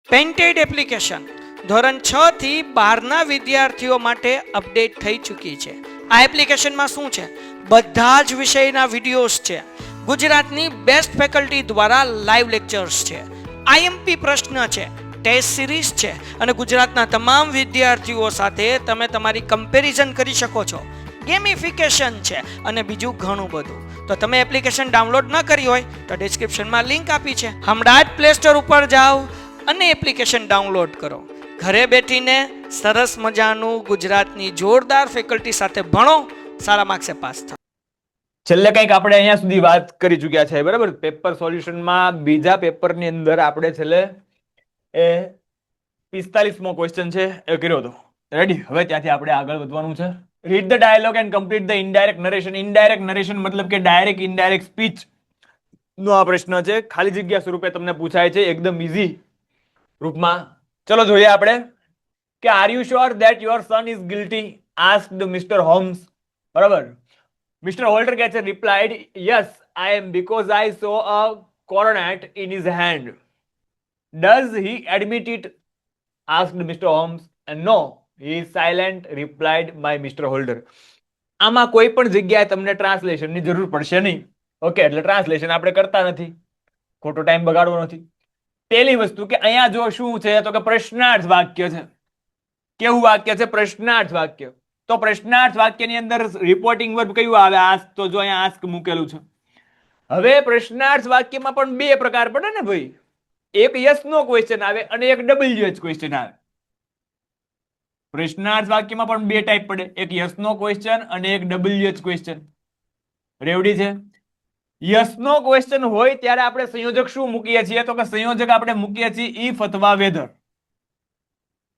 Painted application ધોરણ 6 થી 12ના વિદ્યાર્થીઓ માટે અપડેટ થઈ ચૂકી છે. આ એપ્લિકેશનમાં શું છે? બધા જ વિષયના વિડીયોઝ છે. ગુજરાતની બેસ્ટ ફેકલ્ટી દ્વારા લાઈવ લેક્ચર્સ છે. આઈએમપી પ્રશ્ન છે, ટેસ્ટ સિરીઝ છે અને ગુજરાતના તમામ વિદ્યાર્થીઓ સાથે તમે તમારી કમ્પેરિઝન કરી શકો છો. ગેમિફિકેશન છે અને બીજું ઘણું બધું. તો તમે એપ્લિકેશન ડાઉનલોડ ન કરી હોય તો ડિસ્ક્રિપ્શનમાં લિંક આપી છે. હમણાં જ પ્લે સ્ટોર ઉપર જાઓ અને એપ્લિકેશન ડાઉનલોડ કરો. ઘરે બેઠીને સરસ મજાનું ગુજરાતની જોરદાર ફેકલ્ટી સાથે ભણો, સારા માર્ક્સે પાસ થાઓ. છેલ્લે કંઈક આપણે અહીંયા સુધી વાત કરી ચૂક્યા છે, બરાબર. પેપર સોલ્યુશનમાં બીજા પેપરની અંદર આપણે છેલ્લે એ 45મો ક્વેશ્ચન છે એ કર્યો હતો. રેડી? હવે ત્યાંથી આપણે આગળ વધવાનું છે. Read the dialogue and complete the indirect narration. Indirect narration મતલબ કે ડાયરેક્ટ ઇનડાયરેક્ટ સ્પીચ નો આ પ્રશ્ન છે. ખાલી જગ્યા સ્વરૂપે તમને પૂછાય છે, એકદમ ઇઝી રૂપમાં. ચલો જોઈએ આપણે કે are you sure that your son is guilty asked mister Holmes. બરાબર. મિસ્ટર હોલ્ટર કહે છે replied yes I am because I saw a coronet in his hand. Does he admit it? Asked Mr. Holmes. And no, he is silent, replied by Mr. Holder. આમાં કોઈ પણ જગ્યાએ તમને ટ્રાન્સલેશનની જરૂર પડશે નહીં. ઓકે, એટલે ટ્રાન્સલેશન આપણે કરતા નથી, ખોટો ટાઈમ બગાડવો નથી. પહેલી વસ્તુ કે અહીંયા જો શું છે તો કે પ્રશ્નાર્થ વાક્ય છે. કેવું વાક્ય છે? પ્રશ્નાર્થ વાક્ય. તો પ્રશ્નાર્થ વાક્યની અંદર રિપોર્ટિંગ વર્બ કયું આવે? આસ્ક. તો જો અહીંયા આસ્ક મૂકેલું છે. હવે પ્રશ્નાર્થ વાક્યમાં પણ બે પ્રકાર પડે ને ભાઈ. એક યસ નો ક્વેશ્ચન આવે અને એક ડબલ્યુએચ ક્વેશ્ચન આવે. પ્રશ્નાર્થ વાક્યમાં પણ બે ટાઈપ પડે, એક યસ નો ક્વેશ્ચન અને એક ડબલ્યુએચ ક્વેશ્ચન. રેવડી છે? યસ નો ક્વેશ્ચન હોય ત્યારે આપણે સંયોજક શું મૂકીએ છીએ? તો કે સંયોજક આપણે મૂકીએ છીએ ઇફ અથવા વેધર.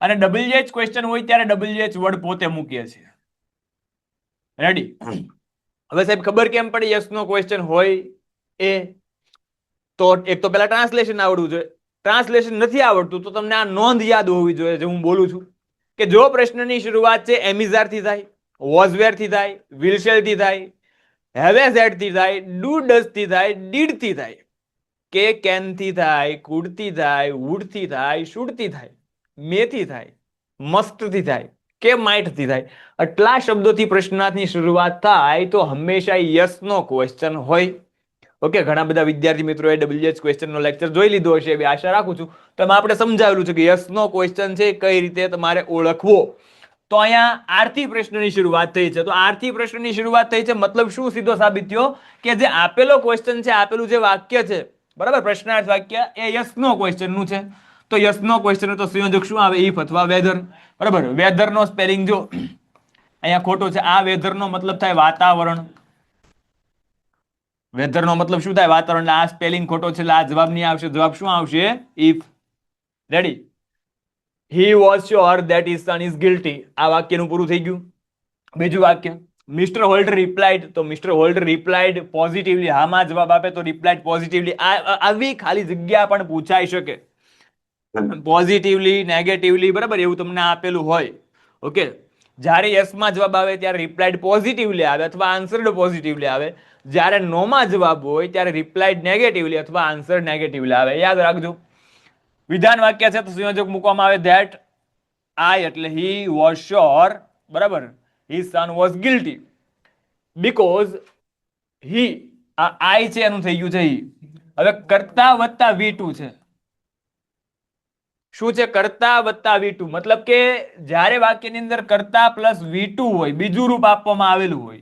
અને ડબલ્યુએચ ક્વેશ્ચન હોય ત્યારે ડબલ્યુએચ વર્ડ પોતે મૂકીએ છીએ. રેડી? હવે સાહેબ ખબર કેમ પડે યસ નો ક્વેશ્ચન હોય એ? તો એક તો પેલા ટ્રાન્સલેશન આવડવું જોઈએ. ટ્રાન્સલેશન નથી આવડતું તો તમને આ નોંધ યાદ હોવી જોઈએ જે હું બોલું છું કે જો પ્રશ્નની શરૂઆત છે એમિઝાર થી થાય, વોઝ વેર થી થાય, વિલ શેલ થી થાય, હેવ હેઝ હેડ થી થાય, ડુ ડઝ થી થાય, ડીડ થી થાય, કે કેન થી થાય, કુડ થી થાય, વુડ થી થાય, શુડ થી થાય, મે થી થાય, મસ્ટ થી થાય, કે માઇટ થી થાય. આટલા શબ્દોથી પ્રશ્નાર્થની શરૂઆત થાય તો હંમેશા યસ નો ક્વેશ્ચન હોય. ઓકે, ઘણા બધા વિદ્યાર્થી મિત્રોએ ડબલ્યુએચ ક્વેશ્ચન નો લેક્ચર જોઈ લીધો હશે એવી આશા રાખું છું. તો એમાં આપણે સમજાવેલું છે કે યસ નો ક્વેશ્ચન છે કઈ રીતે તમારે ઓળખવો. તો અહીંયા આરથી પ્રશ્નની શરૂઆત થઈ છે. તો આરથી પ્રશ્નની શરૂઆત થઈ છે મતલબ શું સીધો સાબિત થયો કે જે આપેલો ક્વેશ્ચન છે, આપેલું જે વાક્ય છે, બરાબર, પ્રશ્નાર્થ વાક્ય એ યસ નો ક્વેશ્ચન નું છે. તો યસ નો ક્વેશ્ચન તો સંયોજક શું આવે? ઇફ અથવા વેધર. બરાબર. વેધર નો સ્પેલિંગ જો અહીંયા ખોટો છે. આ વેધર નો મતલબ થાય વાતાવરણ. વેધર નો મતલબ શું થાય? વાતાવરણ. આ સ્પેલિંગ ખોટો છે એટલે આ જવાબ નહીં આવશે. જવાબ શું આવશે? If. Ready? He was sure that his son is guilty. આ વાક્યનું પૂરું થઈ ગયું. બીજું વાક્ય મિસ્ટર હોલ્ડર રિપ્લાઇડ. તો મિસ્ટર હોલ્ડર રિપ્લાઇડ પોઝિટિવલી. હામાં જવાબ આપે તો રિપ્લાઇડ પોઝિટિવલી. આવી ખાલી જગ્યા પણ પૂછાઈ શકે. પોઝિટિવલી, નેગેટિવલી, બરાબર, એવું તમને આપેલું હોય. ઓકે, જ્યારે યસમાં જવાબ આવે ત્યારે રિપ્લાઇડ પોઝિટિવલી આવે અથવા આન્સર્ડ પોઝિટિવલી આવે. જ્યારે નોમાં જવાબ હોય ત્યારે રિપ્લાઇડ નેગેટિવલી અથવા આન્સર નેગેટિવલી આવે. યાદ રાખજો. વિધાન વાક્ય છે તો સંયોજક મૂકવામાં આવે ધેટ આઈ એટલે હી વોઝ શ્યોર, બરાબર, his son was guilty because he, આ આઈ છે એનું થઈ ગયું છે હી. હવે કર્તા વત્તા V2 છે. શું છે? કર્તા વત્તા V2 મતલબ કે જ્યારે વાક્યની અંદર કર્તા પ્લસ V2 હોય, બીજું રૂપ આપવામાં આવેલું હોય,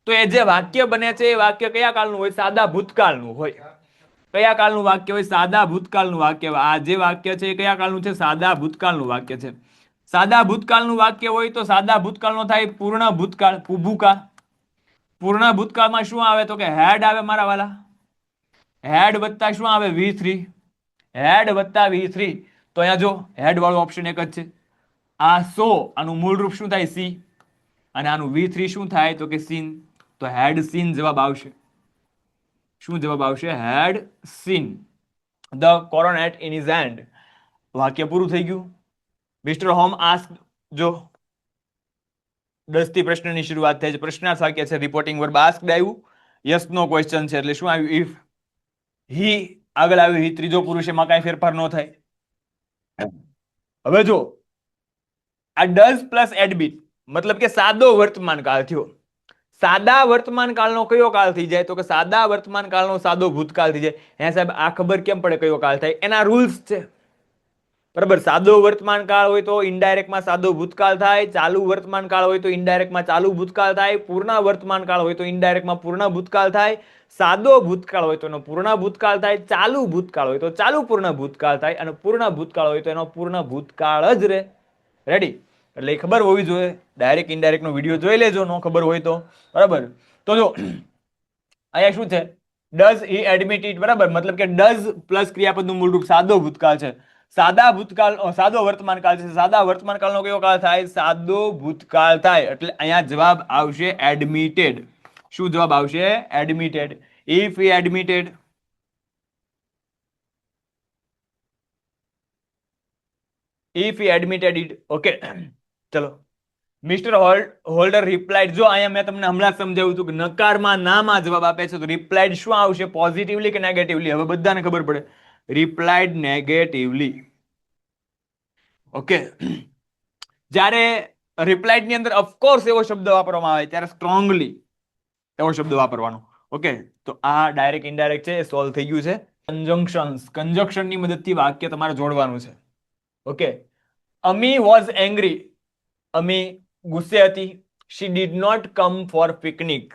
તો એ જે વાક્ય બને છે એ વાક્ય કયા કાળનું હોય? સાદા ભૂતકાળનું હોય. કયા કાળનું વાક્ય હોય? સાદા ભૂતકાળનું વાક્ય. આ જે વાક્ય છે એ કયા કાળનું છે? સાદા ભૂતકાળનું વાક્ય છે. સાદા ભૂતકાળનું વાક્ય હોય તો સાદા ભૂતકાળનો થાય પૂર્ણ ભૂતકાળ, ભૂકાળ. પૂર્ણ ભૂતકાળમાં શું આવે? તો કે હેડ આવે મારા વાલા. હેડ વત્તા શું આવે? V3. હેડ વત્તા V3. તો અહીંયા જો હેડ વાળો ઓપ્શન એક જ છે. આ સો, આનું મૂળ રૂપ શું થાય? સી. અને આનું V3 શું થાય? તો કે સીન. તો હેડ સીન જવાબ આવશે. શું જવાબ આવશે? Had seen the coronet in his hand. વાક્ય પૂરું થઈ ગયું. Mister home ask. જો 10 થી પ્રશ્નની શરૂઆત થાય છે. પ્રશ્નાર્થ વાક્ય છે. રિપોર્ટિંગ વર્બ આસ્ક્ડ આવ્યું. યસ નો ક્વેશ્ચન છે એટલે શું આવ્યું? ઇફ. હી આગળ આવ્યું. હી ત્રીજો પુરુષ, એમાં કાંઈ ફેરફાર ન થાય. હવે જો આ ડઝ પ્લસ એડબીટ મતલબ કે સાદો વર્તમાન કાળ થયો. સાદા વર્તમાન કાળનો કયો કાળ થઈ જાય? તો કે સાદા વર્તમાન કાળનો સાદો ભૂતકાળ થઈ જાય. હે સાહેબ આ ખબર કેમ પડે કયો કાળ થાય? એના રૂલ્સ છે. બરાબર, સાદો વર્તમાન કાળ હોય તો ઇનડાયરેક્ટમાં સાદો ભૂતકાળ થાય, ચાલુ વર્તમાન કાળ હોય તો ઇનડાયરેક્ટમાં ચાલુ ભૂતકાળ થાય, પૂર્ણ વર્તમાન કાળ હોય તો ઇનડાયરેક્ટમાં પૂર્ણ ભૂતકાળ થાય, સાદો ભૂતકાળ હોય તો એનો પૂર્ણ ભૂતકાળ થાય, ચાલુ ભૂતકાળ હોય તો ચાલુ પૂર્ણ ભૂતકાળ થાય અને પૂર્ણ ભૂતકાળ હોય તો એનો પૂર્ણ ભૂતકાળ જ રહે. રેડી? એટલે એ ખબર હોવી જોઈએ. ડાયરેક્ટ ઇનડાયરેક્ટ નો વિડીયો જોઈ લેજો, નો ખબર હોય તો. બરાબર, તો જો અહીંયા શું છે? Does he admit it. બરાબર, મતલબ કે ડઝ પ્લસ ક્રિયાપદનું મૂળરૂપ સાદો ભૂતકાળ છે. સાદા ભૂતકાળ સાદો વર્તમાન કાળ છે. સાદા વર્તમાન કાળનો કયો કાળ થાય? સાદો ભૂતકાળ થાય. એટલે અહીંયા જવાબ આવશે એડમિટેડ. શું જવાબ આવશે? Admitted. If he admitted, if he admitted it. Okay, ચલો. Mister holder replied. જો અહીંયા મેં તમને હમણાં સમજાવ્યું હતું કે નકારમાં નામાં જવાબ આપે છે તો રિપ્લાઇડ શું આવશે? પોઝિટિવલી કે નેગેટિવલી? હવે બધાને ખબર પડે. Replied negatively. ઓકે, જ્યારે રિપ્લાઇડ ની અંદર ઓફકોર્સ એવો શબ્દ વાપરવામાં આવે ત્યારે સ્ટ્રોંગલી એવો શબ્દ વાપરવાનો. ઓકે, તો આ ડાયરેક્ટ ઇનડાયરેક્ટ છે, સોલ્વ થઈ ગયું છે. કંજક્શન ની મદદથી વાક્ય તમારે જોડવાનું છે. Okay, Ami was angry. Ami ગુસ્સે હતી. She did not come for picnic.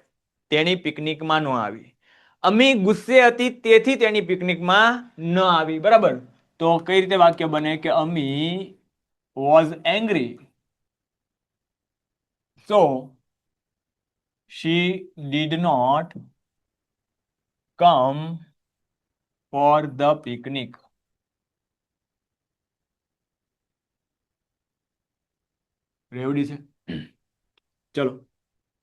તેણી પિકનિકમાં ન આવી. અમી ગુસ્સે હતી તેથી તેની પિકનિકમાં ન આવી. બરાબર, તો કઈ રીતે વાક્ય બને કે Ami was angry so she did not come for the picnic. રેવડી છે. ચલો,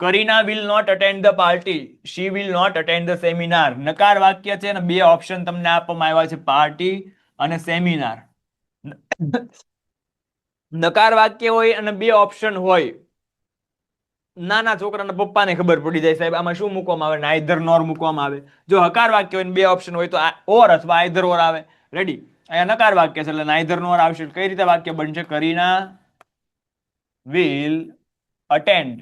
Kareena will not attend the party. She will not attend the seminar. નકાર વાક્ય છે અને બે ઓપ્શન તમને આપવામાં આવ્યા છે, પાર્ટી અને સેમિનાર. નકાર વાક્ય હોય અને બે ઓપ્શન હોય, નાના છોકરાના પપ્પાને ખબર પડી જાય સાહેબ આમાં શું મૂકવામાં આવે? નાઈધર નોર મૂકવામાં આવે. જો હકાર વાક્ય હોય બે ઓપ્શન હોય તો ઓર અથવા આઈધર ઓર આવે. રેડી? અહીંયા નકાર વાક્ય છે એટલે નાઈધર નોર આવશે. કઈ રીતે વાક્ય બનશે? Kareena will attend.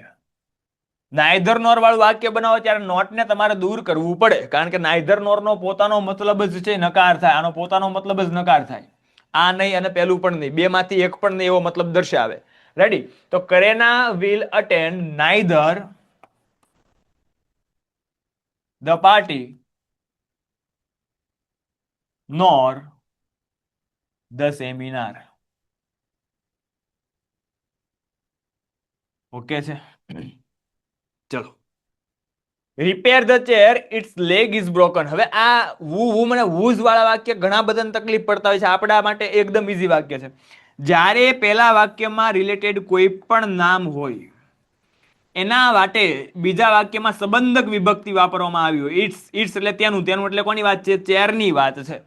નાઈધર નોર વાળું વાક્ય બનાવો ત્યારે નોટ ને તમારે દૂર કરવું પડે, કારણ કે નાઈધર નોર નો પોતાનો મતલબ જ છે નકાર થાય. આનો પોતાનો મતલબ જ નકાર થાય. આ નહીં અને પેલું પણ નહીં, બે માંથી એક પણ નહીં એવો મતલબ દર્શાવે. રેડી? તો Kareena will attend neither the party nor the seminar. Okay છે? ચલો, repair the chair, its leg is broken. હવે આ વુ મને વૂઝ વાળા વાક્ય ઘણા બધાને તકલીફ પડતા હોય છે. આપણા માટે એકદમ ઈઝી વાક્ય છે. જ્યારે પહેલા વાક્યમાં રિલેટેડ કોઈ પણ નામ હોય એના માટે બીજા વાક્યમાં સંબંધક વિભક્તિ વાપરવામાં આવી હોય, ઇટ્સ એટલે તેનું, તેનું એટલે કોની વાત છે? ચેરની વાત છે.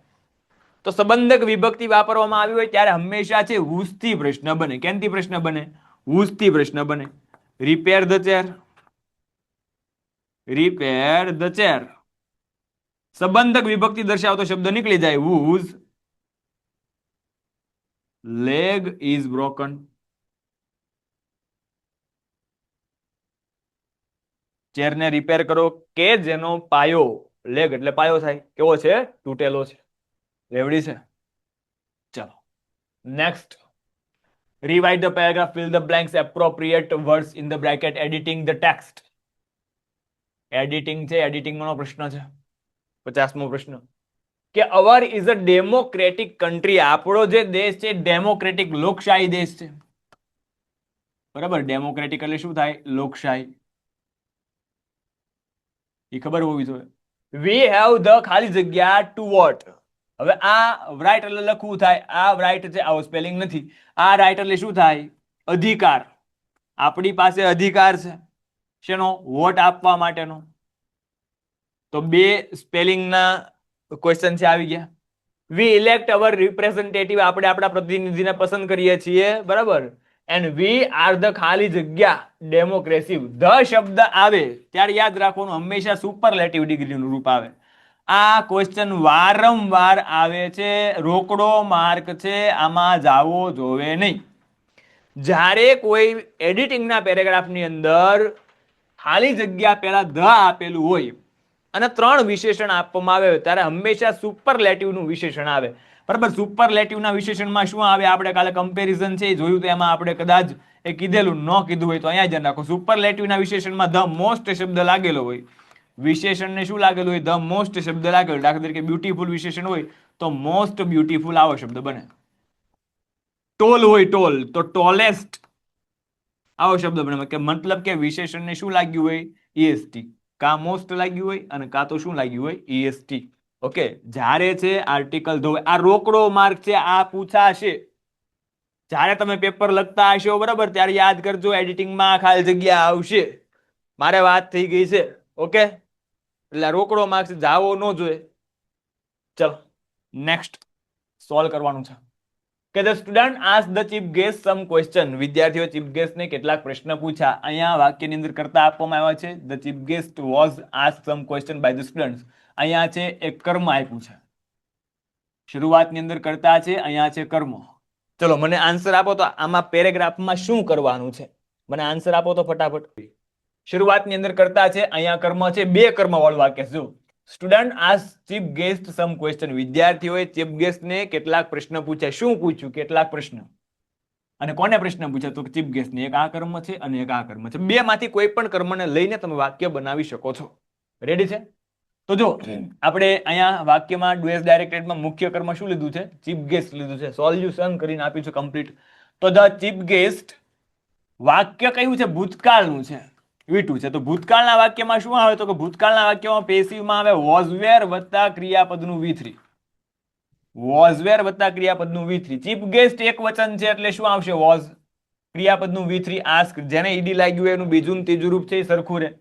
તો સંબંધક વિભક્તિ વાપરવામાં આવી હોય ત્યારે હંમેશા છે હુઝથી પ્રશ્ન બને. કેનથી પ્રશ્ન બને? હુઝથી પ્રશ્ન બને. Repair the chair, repair the chair. સંબંધક વિભક્તિ દર્શાવતો શબ્દ નીકળી જાય, હુઝ લેગ ઇઝ બ્રોકન. ચેરને રિપેર કરો કે જેનો પાયો, લેગ એટલે પાયો થાય, કેવો છે? તૂટેલો છે. રેવડી છે? ચલો, next. Rewrite the paragraph, fill the blanks, appropriate words in the bracket, editing the text. Editing છે, એડિટિંગ નો પ્રશ્ન છે. 50મો પ્રશ્ન કે અવર ઇઝ અ ડેમોક્રેટિક કન્ટ્રી. આપણો જે દેશ છે ડેમોક્રેટિક લોકશાહી દેશ છે. બરાબર, ડેમોક્રેટિક એટલે શું થાય? લોકશાહી. એ ખબર હોવી જોઈએ. વી હેવ ધ ખાલી જગ્યા ટુ વોટ. હવે આ રાઈટ એટલે લખવું થાય, આ રાઈટ છે, આવો સ્પેલિંગ નથી. આ રાઈટ એટલે શું થાય? અધિકાર. આપણી પાસે અધિકાર છે શેનો? વોટ આપવા માટેનો. તો બે સ્પેલિંગના ક્વેશ્ચન છે આવી ગયા. વી ઇલેક્ટ અવર રિપ્રેઝેન્ટેટિવ. આપણે આપણા પ્રતિનિધિને પસંદ કરીએ છીએ. બરાબર, એન્ડ વી આર ધ ખાલી જગ્યા ડેમોક્રેસી. ધ શબ્દ આવે ત્યારે યાદ રાખવાનું હંમેશા સુપરલેટિવ ડિગ્રીનું રૂપ આવે. આ ક્વેશ્ચન વારંવાર આવે છે, રોકડો માર્ક છે, આમાં જાવો જોવે નહીં. જ્યારે કોઈ એડિટિંગના પેરેગ્રાફની અંદર ખાલી જગ્યા પહેલા ધ આપેલું હોય અને 3 વિશેષણ આપવામાં આવે ત્યારે હંમેશા સુપરલેટિવનું વિશેષણ આવે. બરાબર, સુપરલેટિવના વિશેષણમાં શું આવે? આપણે કાલે કમ્પેરિઝન છે એ જોયું, તો એમાં આપણે કદાચ એ કીધેલું, ન કીધું હોય તો અહીંયા ધ્યાન રાખો. સુપરલેટિવના વિશેષણમાં ધ મોસ્ટ શબ્દ લાગેલો હોય, વિશેષણને શું લાગેલું હોય? ધ મોસ્ટ શબ્દ લાગેલો. દાખલા તરીકે બ્યુટીફુલ વિશેષણ હોય તો મોસ્ટ બ્યુટીફુલ આવો શબ્દ બને. ટોલ હોય ટોલ તો ટોલેસ્ટ આવો શબ્દ બને. કે મતલબ કે વિશેષણને શું લાગ્યું હોય? EST. કા મોસ્ટ લાગ્યું હોય અને કા તો શું લાગ્યું હોય? EST. ઓકે, જ્યારે છે આર્ટિકલ ધ હોય. આ રોકડો માર્ક છે, આ પૂછાશે જ્યારે તમે પેપર લખતા હશો, બરાબર, ત્યારે યાદ કરજો, એડિટિંગમાં ખાલી જગ્યા આવશે. મારે વાત થઈ ગઈ છે. ઓકે, એટલે રોકડો માર્ક્સ જાવો ન જોઈએ. ચલો નેક્સ્ટ સોલ્વ કરવાનું છે. કે the student ask the chief guest some question. વિદ્યાર્થીઓ ચીફ ગેસ્ટને કેટલાક પ્રશ્ન પૂછ્યા. અહીંયા વાક્યની અંદર કરતા આપવામાં આવ્યા છે. The chief guest was ask some question by the students. અહીંયા છે એક કર્મ આપ્યું છે. શરૂઆતની અંદર કરતા છે, અહીંયા છે કર્મ. ચલો મને આન્સર આપો તો આમાં પેરેગ્રાફમાં શું કરવાનું છે? મને આન્સર આપો તો ફટાફટ. શરૂઆતની અંદર કરતા છે, અહીંયા કર્મ છે. 2 કર્મ વાળું વાક્ય છે. જો student ask chief guest some question. વિદ્યાર્થીઓએ ચીફ ગેસ્ટને કેટલાક પ્રશ્ન પૂછ્યા. શું પૂછ્યું? કેટલાક પ્રશ્ન. અને કોને પ્રશ્ન પૂછ્યા? તો ચીફ ગેસ્ટને. એક આ કર્મ છે અને એક આ કર્મ છે. 2 માંથી કોઈ પણ કર્મને લઈને તમે વાક્ય બનાવી શકો છો. રેડી છે? તો જો આપણે અહીંયા વાક્યમાં ડુ એસ ડાયરેક્ટેડમાં મુખ્ય કર્મ શું લીધું છે? ચીફ ગેસ્ટ લીધું છે. સોલ્યુશન કરીને આપ્યું છે કમ્પ્લીટ. તો ધ ચીફ ગેસ્ટ વાક્ય કયું છે? ભૂતકાળનું છે, V2 છે. તો ભૂતકાળના વાક્યમાં શું આવે? તો કે ભૂતકાળના વાક્યમાં પેસિવમાં આવે વોઝ વેર વત્તા ક્રિયાપદનું V3. વોઝ વેર વત્તા ક્રિયાપદનું V3. ચીફ ગેસ્ટ એક વચન છે એટલે શું આવશે? વોઝ, ક્રિયાપદનું V3. આસ્ક, જેને ઈડી લાગ્યું હોય એનું બીજું ને ત્રીજું રૂપ છે એ સરખું રહે.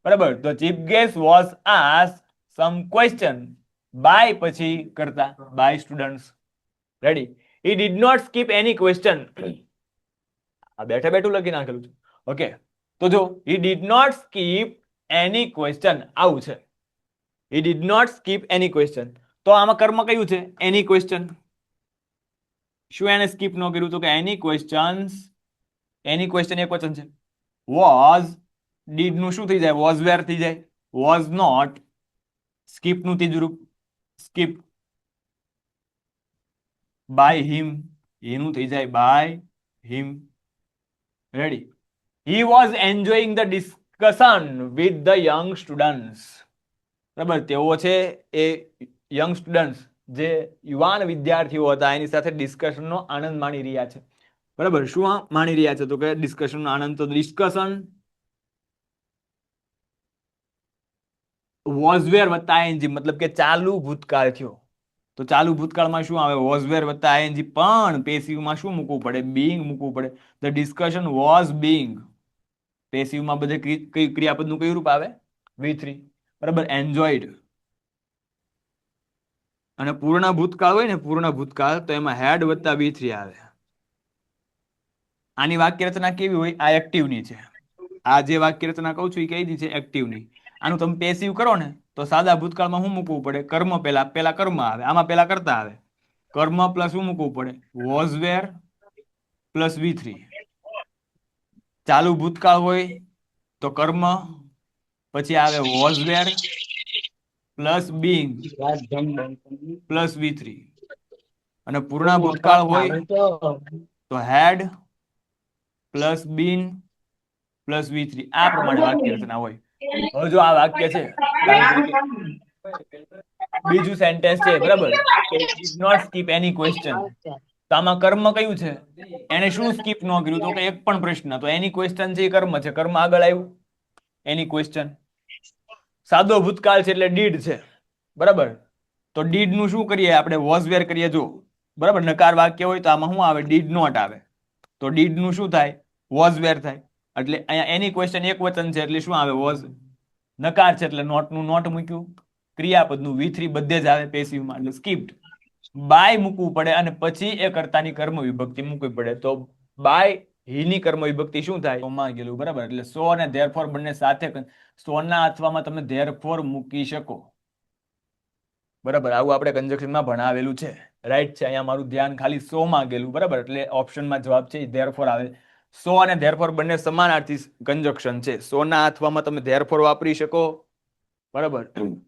બરાબર, તો chief guest was ask some question by, પછી કરતા by students. Ready? He did not skip any question. આ બેઠે બેઠું લખી નાખેલું છે. ઓકે, તો જો he did not skip any question આવું છે. he did not skip any question. તો આમાં કર્મ કયું છે? any question. શું એને સ્કીપ ન કર્યું? તો કે any questions. any question એક વચન છે. was, did નું શું થઈ જાય? was where થઈ જાય. was not, skip નું ત્રીજું રૂપ skip. by him, એનું થઈ જાય by him. Ready? He was enjoying the discussion with the young students. બરાબર, તેઓ છે એ યંગ સ્ટુડન્ટ્સ, જે યુવાન વિદ્યાર્થીઓ હતા, એની સાથે ડિસ્કશનનો આનંદ માણી રહ્યા છે. બરાબર, શું માણી રહ્યા છે? તો કે ડિસ્કશનનો આનંદ. તો ડિસ્કશન વોઝ વેર વત્તા ING, મતલબ કે ચાલુ ભૂતકાળ થયો. તો ચાલુ ભૂતકાળમાં શું આવે? વોઝ વેર વત્તા ING. પણ પેસિવમાં શું મૂકવું પડે? બીઇંગ મૂકવું પડે. The discussion was being. પેસિવમાં બધે ક્રિયાપદનું કયું રૂપ આવે? V3. બરાબર, એન્જોયડ. અને પૂર્ણ ભૂતકાળ હોય ને, પૂર્ણ ભૂતકાળ, તો એમાં હેડ વત્તા V3 આવે. આની વાક્ય રચના કેવી હોય? આ એક્ટિવની છે. આ જે વાક્ય રચના કહું છું એ કઈ છે? એક્ટિવની. આનું તમે પેસિવ કરો ને તો સાદા ભૂતકાળમાં શું મૂકવું પડે? કર્મ પેલા કર્મ આવે, આમાં પેલા કરતા આવે. કર્મ પ્લસ શું મૂકવું પડે? Was wear plus V3. ચાલુ ભૂતકાળ હોય તો કર્મ, પછી આવે was wear plus being plus V3. અને પૂર્ણ ભૂતકાળ હોય તો had plus bin plus V3. આ પ્રમાણે વાક્ય રચના હોય. હવે જો આ વાક્ય છે, બીજું સેન્ટેન્સ છે, બરાબર, did not skip any question. તો આમાં કર્મ કયું છે? એને શું સ્કીપ ન કર્યું? તો કે એક પણ પ્રશ્ન. તો એની ક્વેશ્ચન છે એ કર્મ છે. કર્મ આગળ આવ્યું, એની ક્વેશ્ચન. સાદો ભૂતકાળ છે એટલે ડીડ છે. બરાબર, તો ડીડ નું શું કરીએ આપણે? વોઝ વેર કરીએ. જો બરાબર, નકાર વાક્ય હોય તો આમાં શું આવે? ડીડ નોટ આવે. તો ડીડ નું શું થાય? વોઝ વેર થાય. એટલે અહીંયા એની ક્વેશ્ચન એક વચન છે એટલે શું આવે? વોઝ. નકાર છે એટલે નોટ નું નોટ મૂક્યું. ક્રિયાપદનું V3 બધે જ આવે પેસિવમાં, એટલે સ્કીપ્ડ. બાય મૂકવું પડે અને પછી એ કર્તાની કર્મ વિભક્તિ મૂકવી પડે. તો બાય હીની કર્મ વિભક્તિ શું થાય? માં ગયેલું. બરાબર, એટલે સો અને ધેરફોર બંને સાથે. સો ના અથવામાં તમે ધેરફોર મૂકી શકો. બરાબર, આવું આપણે કન્જક્શનમાં ભણાવેલું છે, રાઈટ છે. અહીંયા મારું ધ્યાન ખાલી 100 માં ગયેલું, બરાબર, એટલે ઓપ્શનમાં જવાબ છે ધેરફોર આવે. 100 અને ધેરફોર બંને સમાનાર્થી કન્જક્શન છે. 100 ના અથવામાં તમે ધેરફોર વાપરી શકો, બરાબર,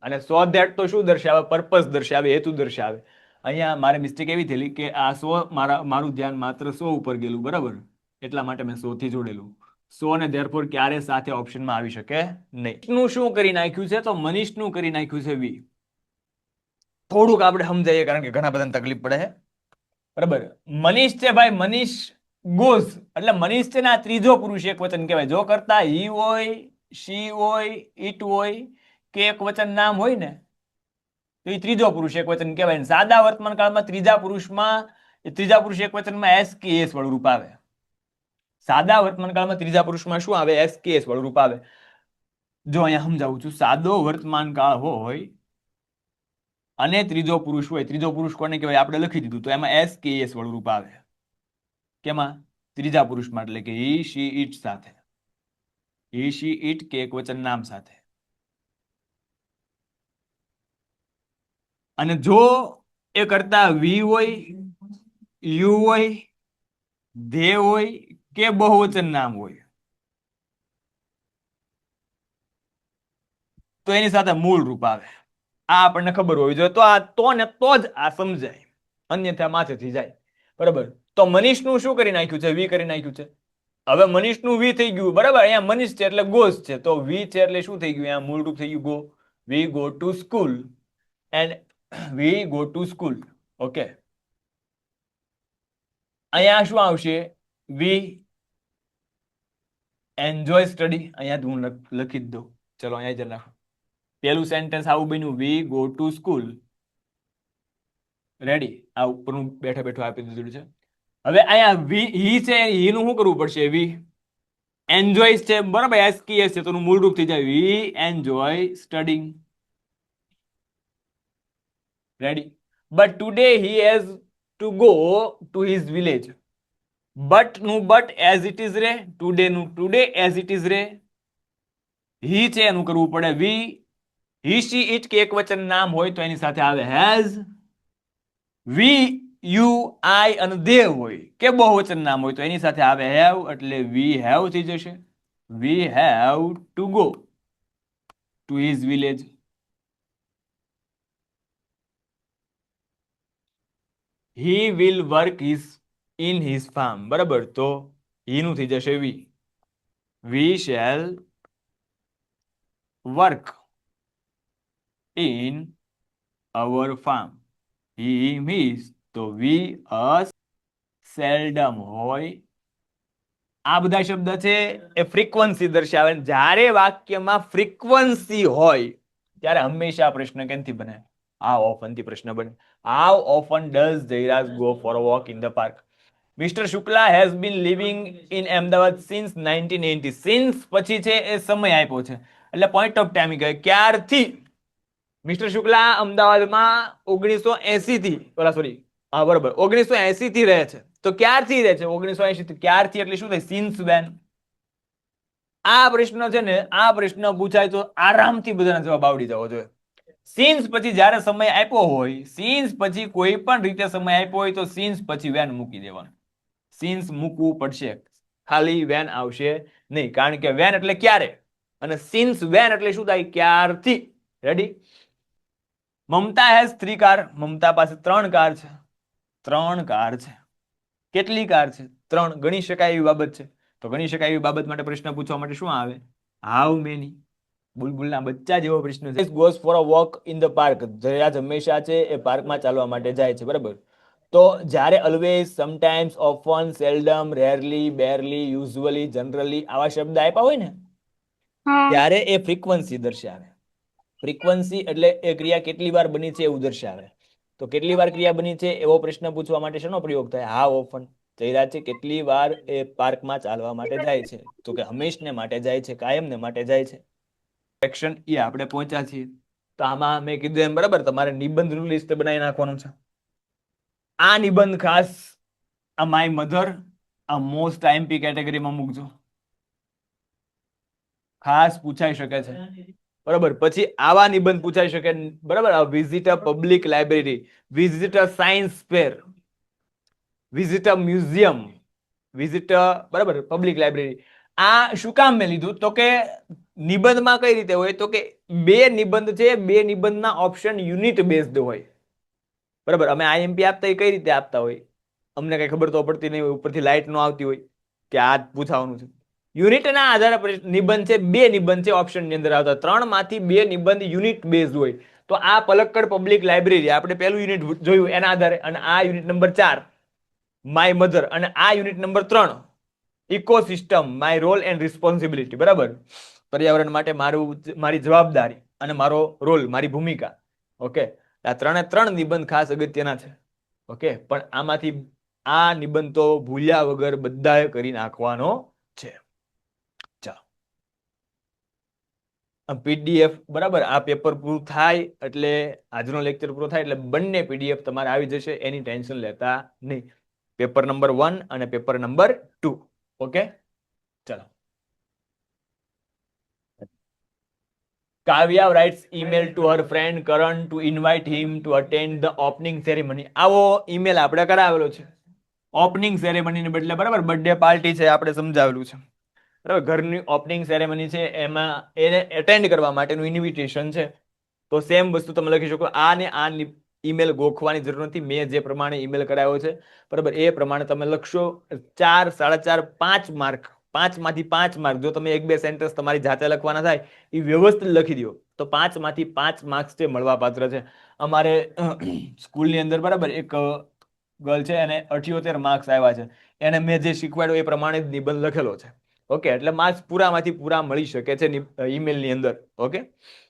અને 100 ધેટ તો શું દર્શાવે? પર્પસ દર્શાવે, હેતુ દર્શાવે. અહીંયા મારે મિસ્ટેક એવી થયેલી કે આ 100 મારું ધ્યાન માત્ર 100 ઉપર ગયેલું, બરાબર, એટલા માટે મેં 100 થી જોડેલું. 100 અને ધેરફોર ક્યારે સાથે ઓપ્શનમાં આવી શકે નહીં. નું શું કરી નાખ્યું છે? તો મનીષનું કરી નાખ્યું છે વી. થોડુંક આપણે સમજાઈએ કારણ કે ઘણા બધાને તકલીફ પડે છે, બરાબર. મનીષ છે ભાઈ, મનીષ ગોઝ એટલે મનીષ છે ને આ ત્રીજો પુરુષ એક વચન કહેવાય. જો કરતા હી હોય, શી હોય, ઇટ હોય કે એક વચન નામ હોય ને તો એ ત્રીજો પુરુષ એક વચન કહેવાય. સાદા વર્તમાન કાળમાં ત્રીજા પુરુષ એક વચનમાં એસ કે એસ વાળું રૂપ આવે. સાદા વર્તમાન કાળમાં ત્રીજા પુરુષમાં શું આવે? એસ કે એસ વાળું રૂપ આવે. જો અહીંયા સમજાવું છું, સાદો વર્તમાન કાળ હોય અને ત્રીજો પુરુષ હોય, ત્રીજો પુરુષ કોને કહેવાય આપણે લખી દીધું, તો એમાં એસ કે એસ વાળું રૂપ આવે. કેમાં? ત્રીજા પુરુષમાં, એટલે કે હી શી ઇટ સાથે, હી શી ઇટ કે એક વચન નામ સાથે. અને જો એ કરતા વી હોય, યુ હોય, ધે હોય કે બહુવચન નામ હોય તો એની સાથે મૂળ રૂપ આવે. આ આપણને ખબર હોવી જોઈએ. તો જ આ સમજાય, અન્યથા માથેથી જાય, બરાબર. તો મનીષનું શું કરી નાખ્યું છે? વી કરી નાખ્યું છે. હવે મનીષનું વી થઈ ગયું, બરાબર. અહીંયા મનીષ છે એટલે ગોઝ છે, તો વી છે એટલે શું થઈ ગયું? અહીંયા મૂળ રૂપ થઈ ગયું go. We go to school and we go to school. Okay, અહીંયા શું આવશે? We enjoy study. અહીંયા હું લખી જ દઉં, ચલો અહીંયા જ રાખો. પેલું સેન્ટેન્સ આવું બન્યું, we go to school. Ready, આ ઉપરનું બેઠા બેઠું આપી દીધું છે. હવે અહીંયા વી હી છે, હી નું શું કરવું પડશે? વી એન્જોય છે, બરાબર, એસ કે એસ છે તો મૂળ રૂપ થઈ જાય we enjoy studying. Ready. But today he has two go to his village. But નું બટ એઝ ઇટ ઇઝ રે, ટુડે નું ટુડે એઝ ઇટ ઇઝ રે. હી છે એનું કરવું પડે વી. હી શી ઇટ કે એક વચન નામ હોય તો એની સાથે આવે હેઝ. વી યુ આઈ અને દે હોય કે બહુવચન નામ હોય તો એની સાથે આવે હેવ, એટલે વી હેવ થઈ જશે. We have to go to his village. He will work in his farm, બરાબર, તો હી નું થઈ જશે we. We shall work in our farm. He miss તો વી અસ સેલ્ડમ હોય. આ બધા શબ્દ છે એ ફ્રીક્વન્સી દર્શાવે. જ્યારે વાક્યમાં ફ્રીક્વન્સી હોય ત્યારે હંમેશા પ્રશ્ન કેનથી બને? હાઉ ઓફન થી પ્રશ્ન બને. How often does Jayraj go for a walk in the park? Mister Shukla has been living in Ahmedabad since 1980. Since પછી છે એ સમય આપ્યો છે એટલે પોઈન્ટ ઓફ ટાઈમ કહે. ક્યારથી મિસ્ટર શુક્લા અમદાવાદમાં 1980 થી, સોરી, હા બરાબર, 1980 થી રહે છે. તો ક્યારથી રહે છે? 1980 થી. ક્યારથી એટલે શું થાય? Since when. આ પ્રશ્ન છે ને, આ પ્રશ્ન પૂછાય તો આરામથી બધાના જવાબ આવડી જવો જોઈએ. સિન્સ પછી જ્યારે સમય આપ્યો હોય, સિન્સ પછી કોઈ પણ રીતે સમય આપ્યો હોય તો સિન્સ પછી વેન મૂકી દેવાનું. સિન્સ મૂકવું પડશે, ખાલી વેન આવશે નહીં, કારણ કે વેન એટલે ક્યારે અને સિન્સ વેન એટલે શું થાય? ક્યારથી. Ready. Mamata has 3 car. Mamata પાસે 3 કાર છે. 3 કાર છે. કેટલી કાર છે? 3. ગણી શકાય એવી બાબત છે, તો ગણી શકાય એવી બાબત માટે પ્રશ્ન પૂછવા માટે શું આવે? How many. બુલબુલના બચ્ચા જેવો પ્રશ્ન છે. Goes for a walk in the park. Jayraj હંમેશા છે એ પાર્કમાં ચાલવા માટે જાય છે, બરાબર. તો જ્યારે always, sometimes, often, seldom, rarely, barely, usually, generally આવા શબ્દ આપ્યા હોય ને ત્યારે એ ફ્રીક્વન્સી દર્શાવે. ફ્રીક્વન્સી એટલે એ ક્રિયા કેટલી વાર બની છે એવું દર્શાવે. તો કેટલી વાર ક્રિયા બની છે એવો પ્રશ્ન પૂછવા માટે શેનો પ્રયોગ થાય? How often. જયરાજ છે કેટલી વાર એ પાર્કમાં ચાલવા માટે જાય છે? તો કે હંમેશને માટે જાય છે, કાયમને માટે જાય છે. એક્શન એ આપણે પહોંચ્યા છીએ. તો આમાં મેં કીધું એમ, બરાબર, તમારે નિબંધનું લિસ્ટ બનાવી નાખવાનું છે. આ નિબંધ ખાસ આ માય મધર, આ મોસ્ટ આઈએમપી કેટેગરીમાં મૂકજો, ખાસ પૂછાઈ શકે છે. બરાબર. પછી આવા નિબંધ પૂછાઈ શકે, બરાબર. Visit a public library, visit a science fair, visit a museum, visit બરાબર પબ્લિક લાઇબ્રેરી. આ શું કામ મેં લીધું તો કે નિબંધમાં કઈ રીતે હોય તો કે બે નિબંધ છે, બે નિબંધના ઓપ્શન યુનિટ બેઝડ હોય, બરાબર. અમે આઈએમપી આપતા એ કઈ રીતે આપતા હોય, અમને કઈ ખબર તો પડતી નહીં હોય, ઉપરથી લાઈટ નો આવતી હોય કે આ જ પૂછવાનું છે. યુનિટના આધારે નિબંધ છે, બે નિબંધ છે ઓપ્શન ની અંદર આવતા, 3 માંથી 2 નિબંધ યુનિટ બેઝડ હોય. તો આ પલક્કડ પબ્લિક લાઇબ્રેરી આપણે પહેલું યુનિટ જોયું એના આધારે, અને આ યુનિટ નંબર 4 માય મધર, અને આ unit number 3 ecosystem my role and responsibility, બરાબર. પર્યાવરણ માટે મારી જવાબદારી અને મારો રોલ, મારી ભૂમિકા. ઓકે, આ 3 નિબંધ ખાસ અગત્યના છે. ઓકે, પણ આમાંથી આ નિબંધ તો ભૂલ્યા વગર બધાએ કરી નાખવાનો છે. પીડીએફ, બરાબર. આ પેપર પૂરું થાય એટલે આજનો લેક્ચર પૂરો થાય એટલે બંને પીડીએફ તમારે આવી જશે, એની ટેન્શન લેતા નહીં. પેપર નંબર 1 અને પેપર નંબર 2. ઓકે, ચલો. Kavya writes email to her friend Karan to invite him to attend the opening ceremony. આવો ઈમેલ આપણે કરાવેલો છે. ઓપનિંગ સેરેમની ને બદલે, બરાબર, બર્થડે પાર્ટી છે આપણે સમજાવેલું છે, બરાબર. ઘરની ઓપનિંગ સેરેમની છે, એમાં એને એટેન્ડ કરવા માટેનું ઇન્વિટેશન છે. તો સેમ વસ્તુ તમે લખી શકો. આ ને આ ઈમેલ ગોખવાની જરૂર નથી, મેં જે પ્રમાણે ઈમેલ કરાવ્યો છે, બરાબર, એ પ્રમાણે તમે લખશો. 4, 4.5, 5 માર્ક, 5 માંથી 5 માર્ક. જો તમે 1-2 સેન્ટેન્સ તમારી જાતે લખવાના થાય એ વ્યવસ્થિત લખી દો તો 5 માંથી 5 માર્ક્સ છે મળવા પાત્ર છે. અમારે સ્કૂલની અંદર, બરાબર, એક ગર્લ છે, એને 78 માર્ક્સ આવ્યા છે. એને મેં જે શીખવાડ્યો એ પ્રમાણે જ નિબંધ લખેલો છે. ઓકે, એટલે માર્ક્સ પૂરામાંથી પૂરા મળી શકે છે ઈમેલની અંદર. ઓકે,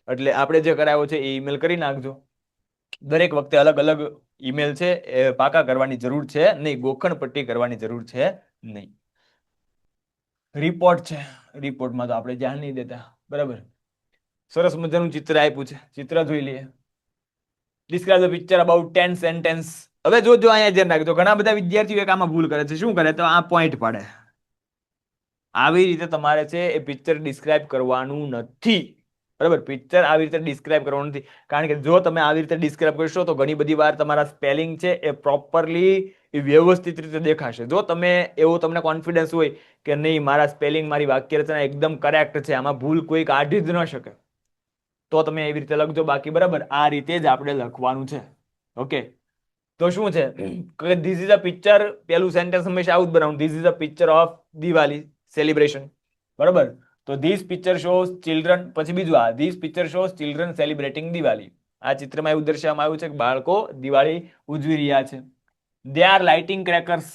એટલે આપણે જે કરાવ્યો છે એ ઈમેલ કરી નાખજો. દરેક વખતે અલગ અલગ ઈમેલ છે એ પાકા કરવાની જરૂર છે નહીં, ગોખણ પટ્ટી કરવાની જરૂર છે નહીં. રિપોર્ટ છે, રિપોર્ટમાં તો આપણે ધ્યાન નહીં દેતા, બરાબર. સરસ મજાનું ચિત્ર આપ્યું છે, ચિત્ર જોઈ લઈએ. Describe the picture about 10 sentence. હવે જો અહીંયા ધ્યાન રાખજો, ઘણા બધા વિદ્યાર્થીઓ એક આમાં ભૂલ કરે છે. શું કરે? તો આ પોઈન્ટ પાડે. આવી રીતે તમારે છે એ પિક્ચર ડિસ્ક્રાઇબ કરવાનું નથી, બરાબર. પિક્ચર આવી રીતે ડિસ્ક્રાઇબ કરવાનું નથી, કારણ કે જો તમે આવી રીતે ડિસ્ક્રાઇબ કરશો તો ઘણી બધી વાર તમારા સ્પેલિંગ છે એ પ્રોપરલી વ્યવસ્થિત રીતે દેખાશે. જો તમે એવો તમને કોન્ફિડન્સ હોય કે નહીં મારા સ્પેલિંગ, મારી વાક્ય રચના એકદમ કરેક્ટ છે, આમાં ભૂલ કોઈ કાઢી જ ન શકે, તો તમે એવી રીતે લખજો. બાકી, બરાબર, આ રીતે જ આપણે લખવાનું છે. ઓકે, તો શું છે કે ધીસ ઇઝ અ પિક્ચર, પહેલું સેન્ટેન્સ હંમેશા આવું જ બનાવવાનું. This is a picture of Diwali celebration, બરાબર. તો ધીસ પિક્ચર શોઝ ચિલ્ડ્રન, પછી બીજું આ this picture shows children celebrating Diwali. આ ચિત્રમાં એવું દર્શાવવામાં આવ્યું છે કે બાળકો દિવાળી ઉજવી રહ્યા છે. They R lighting crackers.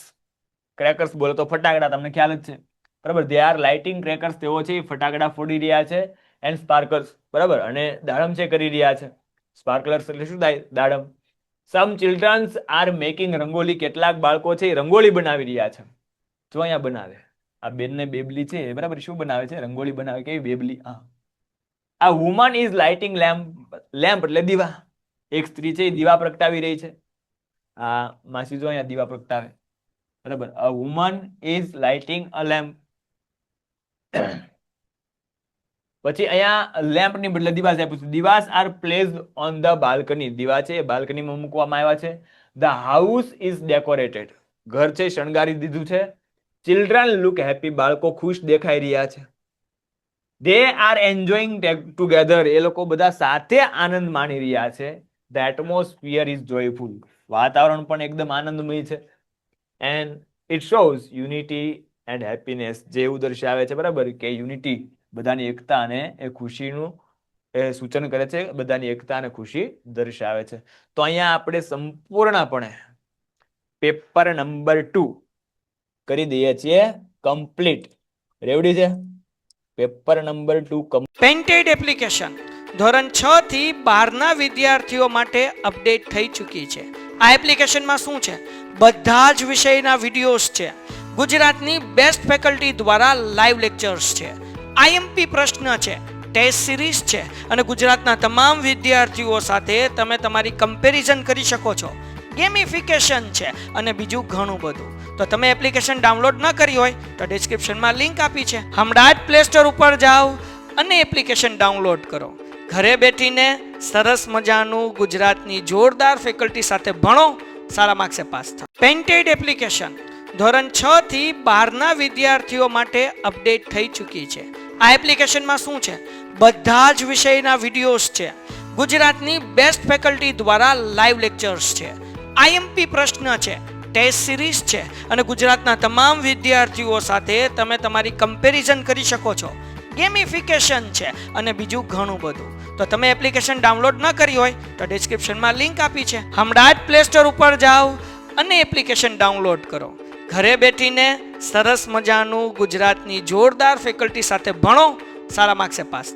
Crackers બોલે તો ફટાકડા, તમને ખ્યાલ જ છે, બરાબર. દે આર લાઇટિંગ ક્રેકર્સ, તેઓ છે ફટાકડા ફોડી રહ્યા છે. એન્ડ સ્પાર્કલ્સ, બરાબર, અને દાડમ છે કરી રહ્યા છે. સ્પાર્કલર્સ એટલે શું થાય? દાડમ. સમ ચિલ્ડ્રન્સ આર મેકિંગ રંગોલી. કેટલાક બાળકો છે રંગોળી બનાવી રહ્યા છે. જો અહીંયા બનાવે, આ બેનને બેબલી છે, બરાબર, શું બનાવે છે? રંગોળી બનાવે. કેવી બેબલી? હા. આ woman is lighting lamp. Lamp એટલે દીવા. એક સ્ત્રી છે એ દીવા પ્રગટાવી રહી છે. આ માસી જો અહીંયા દીવા પ્રગટાવે, બરાબર. A woman is lighting a lamp. પછી અહીંયા લેમ્પ ની બદલે દીવાસ આપ્યું છે. Diyas are placed on the balcony. દીવા છે એ બાલ્કનીમાં મૂકવામાં આવ્યા છે. The house is decorated. ઘર છે શણગારી દીધું છે. Children look happy. બાળકો ખુશ દેખાઈ રહ્યા છે. They are enjoying together. એ લોકો બધા સાથે આનંદ માણી રહ્યા છે. The atmosphere is joyful. વાતાવરણ પણ એકદમ આનંદમય છે. And it shows unity and happiness. જે એવું દર્શાવે છે, બરાબર, કે યુનિટી, બધાની એકતા અને એ ખુશીનું એ સૂચન કરે છે, બધાની એકતા અને ખુશી દર્શાવે છે. તો અહીંયા આપણે સંપૂર્ણપણે પેપર નંબર 2 કરી દઈએ છીએ કમ્પ્લીટ. રેવડી છે પેપર નંબર 2. પેન્ટેડ એપ્લિકેશન ધોરણ 6 થી 12ના વિદ્યાર્થીઓ માટે અપડેટ થઈ ચૂકી છે. આ એપ્લિકેશનમાં શું છે? બધા જ વિષયના વિડીયોઝ છે. ગુજરાતની બેસ્ટ ફેકલ્ટી દ્વારા લાઈવ લેક્ચર્સ છે. આઈએમપી પ્રશ્ન છે, ટેસ્ટ સિરીઝ છે, અને ગુજરાતના તમામ વિદ્યાર્થીઓ સાથે તમે તમારી કમ્પેરિઝન કરી શકો છો. ગેમિફિકેશન છે અને બીજું ઘણું બધું. તો તમે એપ્લિકેશન ડાઉનલોડ ન કરી હોય તો ડિસ્ક્રિપ્શનમાં લિંક આપી છે. હમણાં જ પ્લે સ્ટોર ઉપર જાઓ અને એપ્લિકેશન ડાઉનલોડ કરો. ઘરે બેઠીને સરસ મજાનું ગુજરાતની જોરદાર ફેકલ્ટી સાથે ભણો, સારા માર્ક્સે પાસ થાઓ. પેન્ટેડ એપ્લિકેશન ધોરણ 6 થી 12ના વિદ્યાર્થીઓ માટે અપડેટ થઈ ચૂકી છે. આ એપ્લિકેશનમાં શું છે? બધા જ વિષયના વિડીયોઝ છે. ગુજરાતની બેસ્ટ ફેકલ્ટી દ્વારા લાઈવ લેક્ચર્સ છે. આઈએમપી પ્રશ્ન છે, ટેસ્ટ સિરીઝ છે અને ગુજરાતના તમામ વિદ્યાર્થીઓ સાથે તમે તમારી કમ્પેરિઝન કરી શકો છો. ગેમિફિકેશન છે અને બીજું ઘણું બધું. તો તમે એપ્લિકેશન ડાઉનલોડ ન કરી હોય તો ડિસ્ક્રિપ્શનમાં લિંક આપી છે. હમણાં જ પ્લે સ્ટોર ઉપર જાઓ અને એપ્લિકેશન ડાઉનલોડ કરો. ઘરે બેઠીને સરસ મજાનું ગુજરાતની જોરદાર ફેકલ્ટી સાથે ભણો, સારા માર્ક્સે પાસ થાઓ.